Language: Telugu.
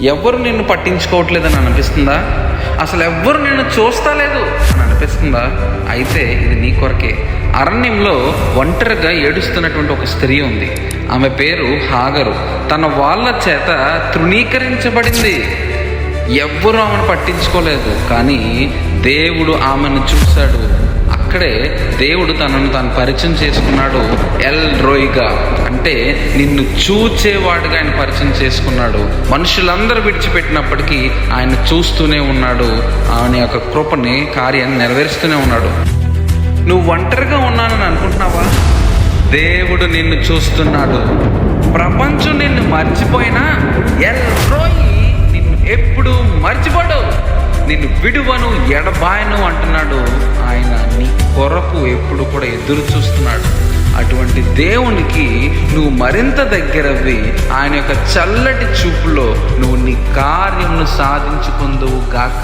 ఎవ్వరు నిన్ను పట్టించుకోవట్లేదని అనిపిస్తుందా? అసలు ఎవ్వరు నిన్ను చూస్తలేదు అని అనిపిస్తుందా? అయితే ఇది నీ కొరకే. అరణ్యంలో ఒంటరిగా ఏడుస్తున్నటువంటి ఒక స్త్రీ ఉంది. ఆమె పేరు హాగరు. తన వాళ్ళ చేత తృణీకరించబడింది. ఎవ్వరూ ఆమెను పట్టించుకోలేదు. కానీ దేవుడు ఆమెను చూశాడు. అక్కడే దేవుడు తనను తాను పరిచయం చేసుకున్నాడు. ఎల్ రోయిగా, అంటే నిన్ను చూచేవాడుగా ఆయన పరిచయం చేసుకున్నాడు. మనుషులందరూ విడిచిపెట్టినప్పటికీ ఆయన చూస్తూనే ఉన్నాడు. ఆయన యొక్క కృపని కార్యాన్ని నెరవేరుస్తూనే ఉన్నాడు. నువ్వు ఒంటరిగా ఉన్నానని అనుకుంటున్నావా? దేవుడు నిన్ను చూస్తున్నాడు. ప్రపంచం నిన్ను మర్చిపోయినా ఎల్ రోయి నిన్ను ఎప్పుడు మర్చిపోడు. నిన్ను విడువను, ఎడబాయను అంటున్నాడు. ఆయన నీ కొరకు ఎప్పుడు కూడా ఎదురు చూస్తున్నాడు. అటువంటి దేవునికి నువ్వు మరింత దగ్గరవి ఆయన యొక్క చల్లటి చూపులో నువ్వు నీ కార్యమును సాధించుకుందువు గాక.